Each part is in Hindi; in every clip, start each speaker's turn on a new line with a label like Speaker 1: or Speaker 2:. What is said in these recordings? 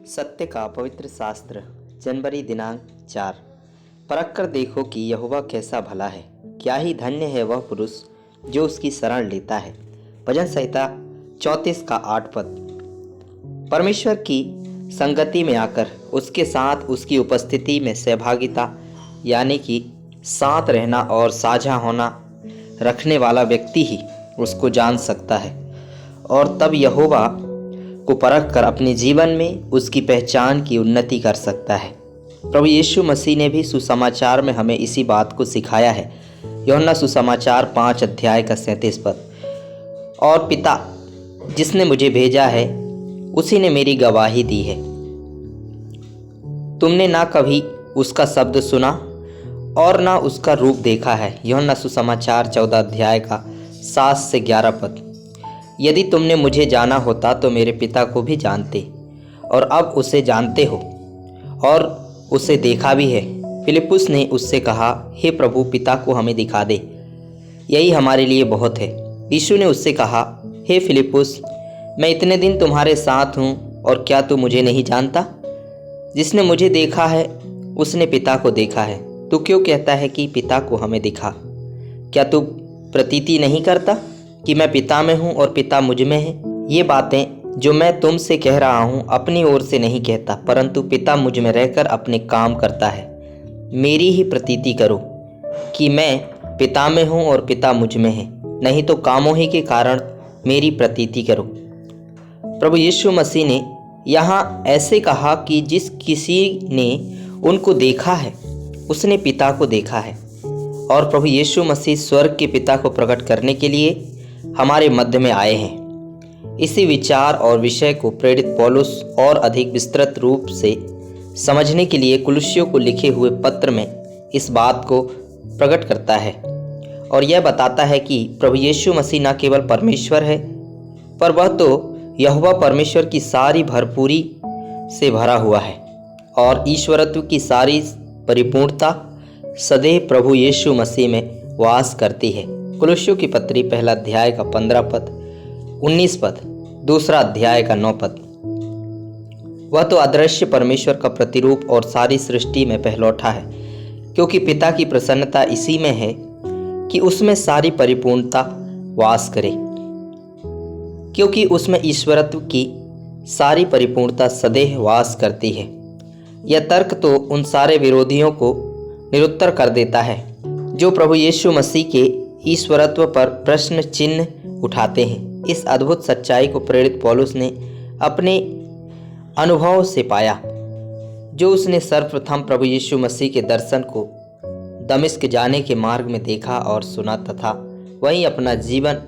Speaker 1: सत्य का पवित्र शास्त्र जनवरी दिनांक 4। परख कर देखो कि यहोवा कैसा भला है, क्या ही धन्य है वह पुरुष जो उसकी शरण लेता है। भजन संहिता 34 का 8 पद। परमेश्वर की संगति में आकर उसके साथ उसकी उपस्थिति में सहभागिता यानी कि साथ रहना और साझा होना रखने वाला व्यक्ति ही उसको जान सकता है और तब यहोवा को परख कर अपने जीवन में उसकी पहचान की उन्नति कर सकता है। प्रभु यीशु मसीह ने भी सुसमाचार में हमें इसी बात को सिखाया है। यूहन्ना सुसमाचार 5 अध्याय का 37 पद। और पिता जिसने मुझे भेजा है उसी ने मेरी गवाही दी है। तुमने ना कभी उसका शब्द सुना और ना उसका रूप देखा है। यूहन्ना सुसमाचार 14 अध्याय का 7 से 11 पद। यदि तुमने मुझे जाना होता तो मेरे पिता को भी जानते और अब उसे जानते हो और उसे देखा भी है। फिलिप्पुस ने उससे कहा, हे प्रभु, पिता को हमें दिखा दे, यही हमारे लिए बहुत है। यीशु ने उससे कहा, हे फिलिप्पुस, मैं इतने दिन तुम्हारे साथ हूँ और क्या तू मुझे नहीं जानता? जिसने मुझे देखा है उसने पिता को देखा है। तू क्यों कहता है कि पिता को हमें दिखा? क्या तू प्रतीति नहीं करता कि मैं पिता में हूँ और पिता मुझ में है? ये बातें जो मैं तुमसे कह रहा हूँ अपनी ओर से नहीं कहता, परंतु पिता मुझ में रहकर अपने काम करता है। मेरी ही प्रतीति करो कि मैं पिता में हूँ और पिता मुझ में है, नहीं तो कामों ही के कारण मेरी प्रतीति करो। प्रभु यीशु मसीह ने यहाँ ऐसे कहा कि जिस किसी ने उनको देखा है उसने पिता को देखा है। और प्रभु यीशु मसीह स्वर्ग के पिता को प्रकट करने के लिए हमारे मध्य में आए हैं। इसी विचार और विषय को प्रेरित पौलुस और अधिक विस्तृत रूप से समझने के लिए कुलुस्सियों को लिखे हुए पत्र में इस बात को प्रकट करता है और यह बताता है कि प्रभु यीशु मसीह न केवल परमेश्वर है, पर वह तो यहोवा परमेश्वर की सारी भरपूरी से भरा हुआ है और ईश्वरत्व की सारी परिपूर्णता सदैव प्रभु यीशु मसीह में वास करती है। कुलुस्सियों की पत्री 1 अध्याय का 15 पद, 19 पद, 2 अध्याय का 9 पद। वह तो अदृश्य परमेश्वर का प्रतिरूप और सारी सृष्टि में पहलौठा है, क्योंकि पिता की प्रसन्नता इसी में है कि उसमें सारी परिपूर्णता वास करे, क्योंकि उसमें ईश्वरत्व की सारी परिपूर्णता सदैव वास करती है। यह तर्क तो उन सारे विरोधियों को निरुत्तर कर देता है जो प्रभु यीशु मसीह के ईश्वरत्व पर प्रश्न चिन्ह उठाते हैं। इस अद्भुत सच्चाई को प्रेरित पौलुस ने अपने अनुभव से पाया, जो उसने सर्वप्रथम प्रभु यीशु मसीह के दर्शन को दमिश्क जाने के मार्ग में देखा और सुना तथा वहीं अपना जीवन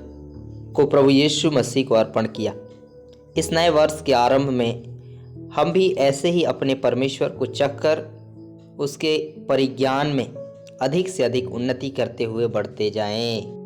Speaker 1: को प्रभु यीशु मसीह को अर्पण किया। इस नए वर्ष के आरंभ में हम भी ऐसे ही अपने परमेश्वर को चखकर उसके परिज्ञान में अधिक से अधिक उन्नति करते हुए बढ़ते जाएं।